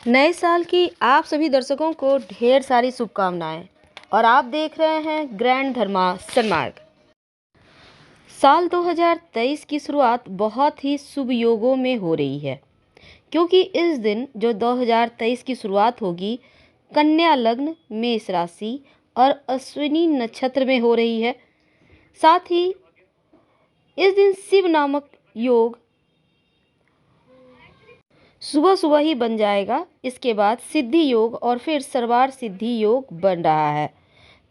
नए साल की आप सभी दर्शकों को ढेर सारी शुभकामनाएं। और आप देख रहे हैं ग्रैंड धर्मा सन्मार्ग। साल 2023 की शुरुआत बहुत ही शुभ योगों में हो रही है, क्योंकि इस दिन जो 2023 की शुरुआत होगी कन्या लग्न, मेष राशि और अश्विनी नक्षत्र में हो रही है। साथ ही इस दिन शिव नामक योग सुबह सुबह ही बन जाएगा। इसके बाद सिद्धि योग और फिर सर्वार सिद्धि योग बन रहा है।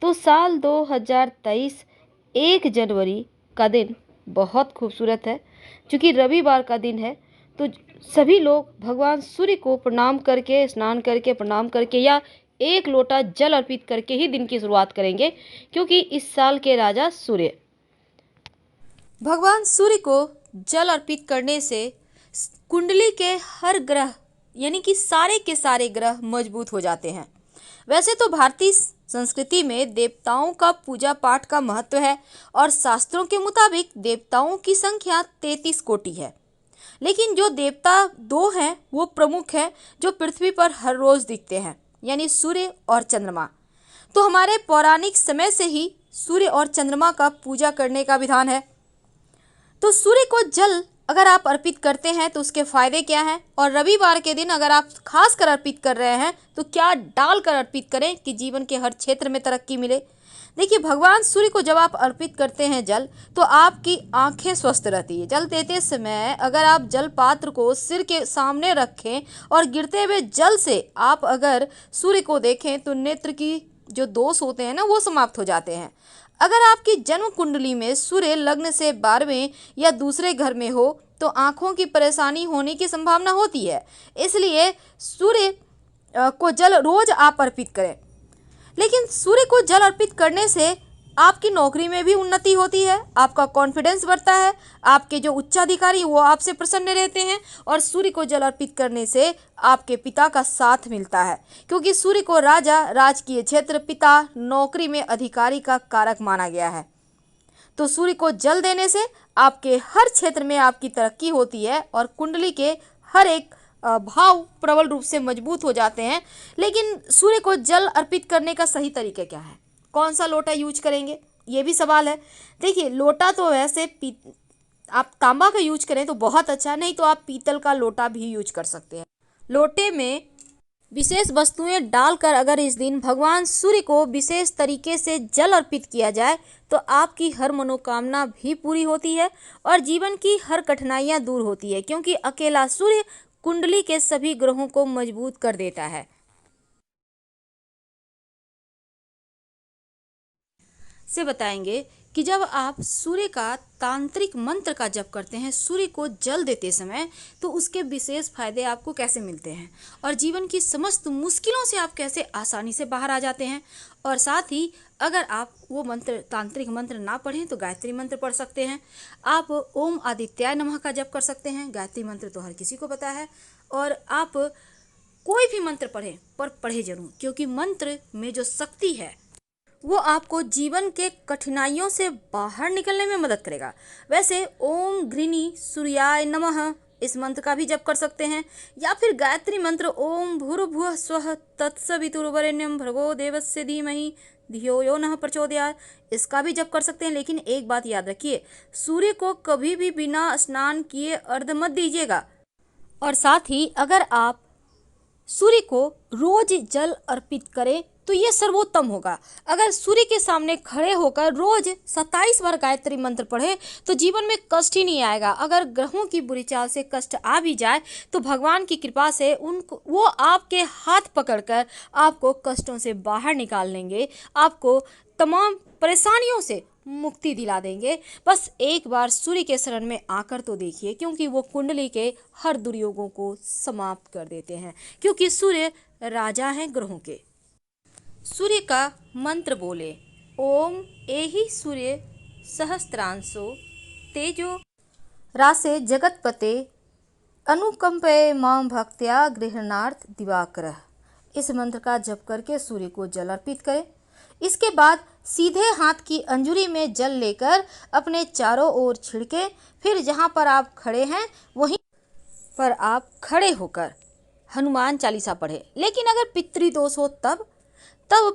तो साल 2023 1 जनवरी का दिन बहुत खूबसूरत है। क्योंकि रविवार का दिन है, तो सभी लोग भगवान सूर्य को प्रणाम करके, स्नान करके, प्रणाम करके या एक लोटा जल अर्पित करके ही दिन की शुरुआत करेंगे, क्योंकि इस साल के राजा सूर्य। भगवान सूर्य को जल अर्पित करने से कुंडली के हर ग्रह यानी कि सारे के सारे ग्रह मजबूत हो जाते हैं। वैसे तो भारतीय संस्कृति में देवताओं का पूजा पाठ का महत्व है और शास्त्रों के मुताबिक देवताओं की संख्या 33 कोटि है। लेकिन जो देवता दो हैं वो प्रमुख हैं, जो पृथ्वी पर हर रोज दिखते हैं, यानी सूर्य और चंद्रमा। तो हमारे पौराणिक समय से ही सूर्य और चंद्रमा का पूजा करने का विधान है। तो सूर्य को जल अगर आप अर्पित करते हैं तो उसके फायदे क्या हैं, और रविवार के दिन अगर आप खास कर अर्पित कर रहे हैं तो क्या डालकर अर्पित करें कि जीवन के हर क्षेत्र में तरक्की मिले। देखिए, भगवान सूर्य को जब आप अर्पित करते हैं जल, तो आपकी आंखें स्वस्थ रहती है। जल देते समय अगर आप जल पात्र को सिर के सामने रखें और गिरते हुए जल से आप अगर सूर्य को देखें तो नेत्र की जो दोष होते हैं ना, वो समाप्त हो जाते हैं। अगर आपकी जन्म कुंडली में सूर्य लग्न से 12वें या दूसरे घर में हो तो आंखों की परेशानी होने की संभावना होती है। इसलिए सूर्य को जल रोज आप अर्पित करें। लेकिन सूर्य को जल अर्पित करने से आपकी नौकरी में भी उन्नति होती है, आपका कॉन्फिडेंस बढ़ता है, आपके जो उच्चाधिकारी वो आपसे प्रसन्न रहते हैं, और सूर्य को जल अर्पित करने से आपके पिता का साथ मिलता है, क्योंकि सूर्य को राजा, राजकीय क्षेत्र, पिता, नौकरी में अधिकारी का कारक माना गया है। तो सूर्य को जल देने से आपके हर क्षेत्र में आपकी तरक्की होती है और कुंडली के हर एक भाव प्रबल रूप से मजबूत हो जाते हैं। लेकिन सूर्य को जल अर्पित करने का सही तरीका क्या है, कौन सा लोटा यूज करेंगे, ये भी सवाल है। देखिए, लोटा तो वैसे आप तांबा का यूज करें तो बहुत अच्छा, नहीं तो आप पीतल का लोटा भी यूज कर सकते हैं। लोटे में विशेष वस्तुएं डालकर अगर इस दिन भगवान सूर्य को विशेष तरीके से जल अर्पित किया जाए तो आपकी हर मनोकामना भी पूरी होती है और जीवन की हर कठिनाइयां दूर होती है, क्योंकि अकेला सूर्य कुंडली के सभी ग्रहों को मजबूत कर देता है। से बताएंगे कि जब आप सूर्य का तांत्रिक मंत्र का जप करते हैं, सूर्य को जल देते समय, तो उसके विशेष फायदे आपको कैसे मिलते हैं और जीवन की समस्त मुश्किलों से आप कैसे आसानी से बाहर आ जाते हैं। और साथ ही अगर आप वो मंत्र, तांत्रिक मंत्र ना पढ़ें तो गायत्री मंत्र पढ़ सकते हैं। आप ओम आदित्याय नमः का जप कर सकते हैं। गायत्री मंत्र तो हर किसी को पता है। और आप कोई भी मंत्र पढ़ें, पर पढ़े जरूर, क्योंकि मंत्र में जो शक्ति है वो आपको जीवन के कठिनाइयों से बाहर निकलने में मदद करेगा। वैसे ओम घृणी सूर्याय नमः इस मंत्र का भी जप कर सकते हैं, या फिर गायत्री मंत्र ओम भूर्भुवः स्वः तत्सवितुर्वरेण्यं भर्गो देवस्य धीमहि धियो यो नः प्रचोदयात् इसका भी जप कर सकते हैं। लेकिन एक बात याद रखिए, सूर्य को कभी भी बिना स्नान किए अर्घ्य मत दीजिएगा। और साथ ही अगर आप सूर्य को रोज जल अर्पित करें तो ये सर्वोत्तम होगा। अगर सूर्य के सामने खड़े होकर रोज 27 बार गायत्री मंत्र पढ़े तो जीवन में कष्ट ही नहीं आएगा। अगर ग्रहों की बुरी चाल से कष्ट आ भी जाए तो भगवान की कृपा से उनको वो आपके हाथ पकड़कर आपको कष्टों से बाहर निकाल लेंगे, आपको तमाम परेशानियों से मुक्ति दिला देंगे। बस एक बार सूर्य के शरण में आकर तो देखिए, क्योंकि वो कुंडली के हर दुर्योगों को समाप्त कर देते हैं, क्योंकि सूर्य राजा हैं ग्रहों के। सूर्य का मंत्र बोले, ओम एहि सूर्य सहस्त्रांशो तेजो रासे जगतपते अनुकंपे मां भक्त्या गृहणार्थ दिवाकर। इस मंत्र का जप करके सूर्य को जल अर्पित करें। इसके बाद सीधे हाथ की अंजुरी में जल लेकर अपने चारों ओर छिड़के। फिर जहां पर आप खड़े हैं वहीं पर आप खड़े होकर हनुमान चालीसा पढ़े। लेकिन अगर पितृदोष हो तब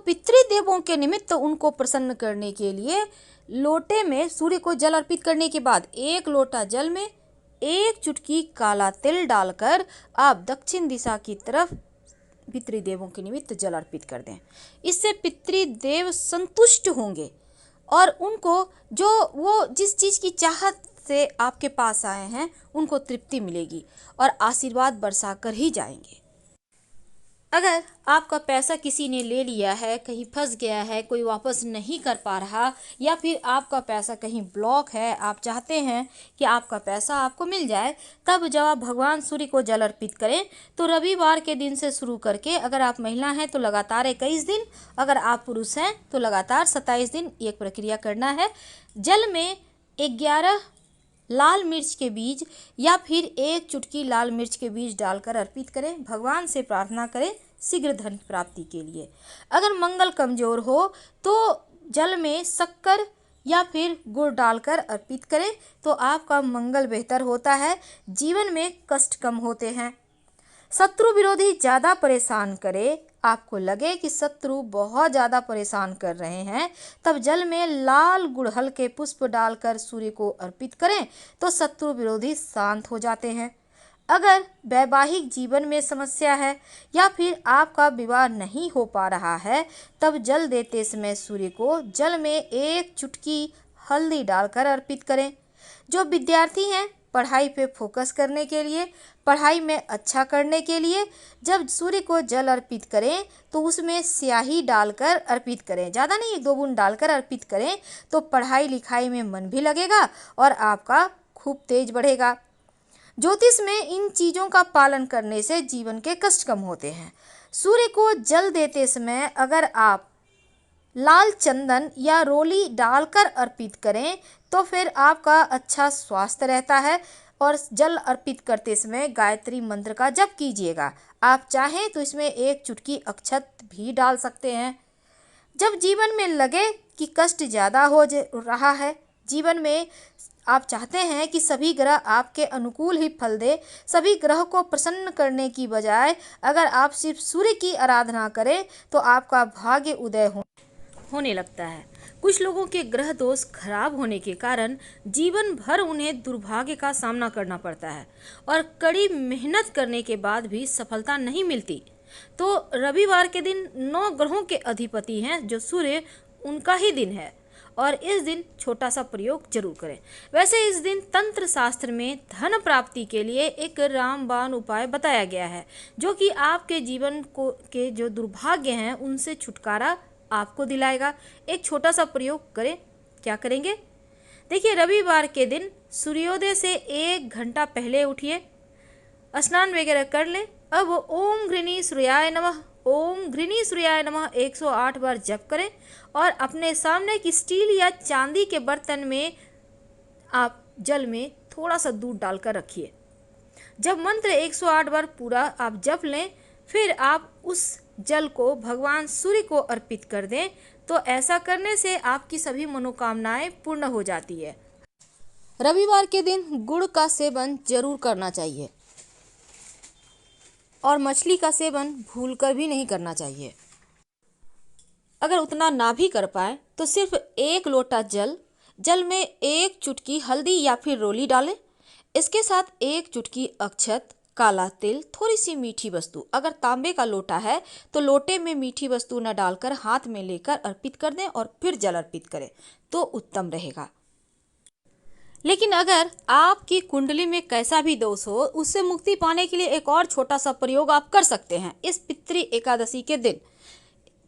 पितृदेवों के निमित्त उनको प्रसन्न करने के लिए लोटे में सूर्य को जल अर्पित करने के बाद 1 लोटा जल में 1 चुटकी काला तिल डालकर आप दक्षिण दिशा की तरफ पितृदेवों के निमित्त जल अर्पित कर दें। इससे पितृदेव संतुष्ट होंगे और उनको जो वो जिस चीज़ की चाहत से आपके पास आए हैं उनको तृप्ति मिलेगी और आशीर्वाद बरसा कर ही जाएंगे। अगर आपका पैसा किसी ने ले लिया है, कहीं फंस गया है, कोई वापस नहीं कर पा रहा, या फिर आपका पैसा कहीं ब्लॉक है, आप चाहते हैं कि आपका पैसा आपको मिल जाए, तब जब आप भगवान सूर्य को जल अर्पित करें तो रविवार के दिन से शुरू करके, अगर आप महिला हैं तो लगातार 21 दिन, अगर आप पुरुष हैं तो लगातार 27 दिन ये प्रक्रिया करना है। जल में 11 लाल मिर्च के बीज या फिर 1 चुटकी लाल मिर्च के बीज डालकर अर्पित करें। भगवान से प्रार्थना करें शीघ्र धन प्राप्ति के लिए। अगर मंगल कमजोर हो तो जल में शक्कर या फिर गुड़ डालकर अर्पित करें तो आपका मंगल बेहतर होता है, जीवन में कष्ट कम होते हैं। शत्रु विरोधी ज़्यादा परेशान करे, आपको लगे कि शत्रु बहुत ज़्यादा परेशान कर रहे हैं, तब जल में लाल गुड़हल के पुष्प डालकर सूर्य को अर्पित करें तो शत्रु विरोधी शांत हो जाते हैं। अगर वैवाहिक जीवन में समस्या है या फिर आपका विवाह नहीं हो पा रहा है, तब जल देते समय सूर्य को जल में 1 चुटकी हल्दी डालकर अर्पित करें। जो विद्यार्थी हैं पढ़ाई पे फोकस करने के लिए, पढ़ाई में अच्छा करने के लिए जब सूर्य को जल अर्पित करें तो उसमें स्याही डालकर अर्पित करें, ज़्यादा नहीं 1-2 बूंद डालकर अर्पित करें तो पढ़ाई लिखाई में मन भी लगेगा और आपका खूब तेज बढ़ेगा। ज्योतिष में इन चीज़ों का पालन करने से जीवन के कष्ट कम होते हैं। सूर्य को जल देते समय अगर आप लाल चंदन या रोली डालकर अर्पित करें तो फिर आपका अच्छा स्वास्थ्य रहता है। और जल अर्पित करते समय गायत्री मंत्र का जप कीजिएगा। आप चाहें तो इसमें 1 चुटकी अक्षत भी डाल सकते हैं। जब जीवन में लगे कि कष्ट ज़्यादा हो रहा है, जीवन में आप चाहते हैं कि सभी ग्रह आपके अनुकूल ही फल दे, सभी ग्रह को प्रसन्न करने की बजाय अगर आप सिर्फ सूर्य की आराधना करें तो आपका भाग्य उदय होने लगता है। कुछ लोगों के ग्रह दोष खराब होने के कारण जीवन भर उन्हें दुर्भाग्य का सामना करना पड़ता है और कड़ी मेहनत करने के बाद भी सफलता नहीं मिलती। तो रविवार के दिन 9 ग्रहों के अधिपति हैं जो सूर्य, उनका ही दिन है और इस दिन छोटा सा प्रयोग जरूर करें। वैसे इस दिन तंत्र शास्त्र में धन प्राप्ति के लिए एक रामबाण उपाय बताया गया है जो कि आपके जीवन को के जो दुर्भाग्य हैं उनसे छुटकारा आपको दिलाएगा। एक छोटा सा प्रयोग करें। क्या करेंगे? देखिए, रविवार के दिन सूर्योदय से 1 घंटा पहले उठिए, स्नान वगैरह कर लें। अब ओम घृणी सूर्याय नमः, ओम घृणी सूर्याय नमः 108 बार जप करें और अपने सामने की स्टील या चांदी के बर्तन में आप जल में थोड़ा सा दूध डालकर रखिए। जब मंत्र 108 बार पूरा आप जप लें, फिर आप उस जल को भगवान सूर्य को अर्पित कर दें तो ऐसा करने से आपकी सभी मनोकामनाएं पूर्ण हो जाती है। रविवार के दिन गुड़ का सेवन जरूर करना चाहिए और मछली का सेवन भूलकर भी नहीं करना चाहिए। अगर उतना ना भी कर पाए तो सिर्फ 1 लोटा जल में 1 चुटकी हल्दी या फिर रोली डालें। इसके साथ 1 चुटकी अक्षत, काला तिल, थोड़ी सी मीठी वस्तु। अगर तांबे का लोटा है तो लोटे में मीठी वस्तु न डालकर हाथ में लेकर अर्पित कर दें और फिर जल अर्पित करें तो उत्तम रहेगा। लेकिन अगर आपकी कुंडली में कैसा भी दोष हो, उससे मुक्ति पाने के लिए एक और छोटा सा प्रयोग आप कर सकते हैं इस पितृ एकादशी के दिन।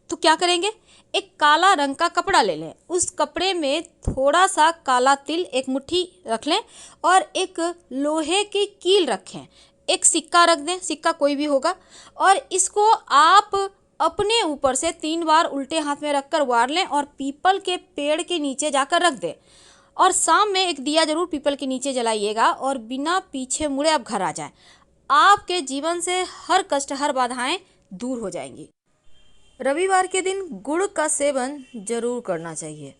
तो क्या करेंगे? एक काला रंग का कपड़ा ले लें, उस कपड़े में थोड़ा सा काला तिल 1 मुट्ठी रख लें और एक लोहे की कील रखें, एक सिक्का रख दें, सिक्का कोई भी होगा, और इसको आप अपने ऊपर से 3 बार उल्टे हाथ में रखकर वार लें और पीपल के पेड़ के नीचे जाकर रख दें। और शाम में एक दिया जरूर पीपल के नीचे जलाइएगा और बिना पीछे मुड़े आप घर आ जाएं। आपके जीवन से हर कष्ट, हर बाधाएं दूर हो जाएंगी। रविवार के दिन गुड़ का सेवन जरूर करना चाहिए।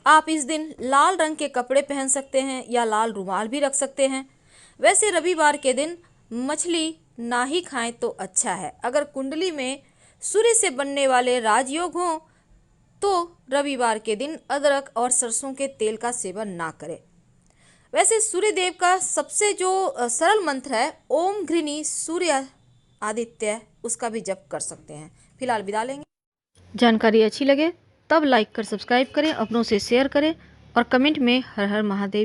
आप इस दिन लाल रंग के कपड़े पहन सकते हैं या लाल रुमाल भी रख सकते हैं। वैसे रविवार के दिन मछली ना ही खाएं तो अच्छा है। अगर कुंडली में सूर्य से बनने वाले राजयोग हों तो रविवार के दिन अदरक और सरसों के तेल का सेवन ना करें। वैसे सूर्य देव का सबसे जो सरल मंत्र है ओम घृणी सूर्य आदित्य, उसका भी जप कर सकते हैं। फिलहाल विदा लेंगे। जानकारी अच्छी लगे तब लाइक कर सब्सक्राइब करें, अपनों से शेयर करें और कमेंट में हर हर महादेव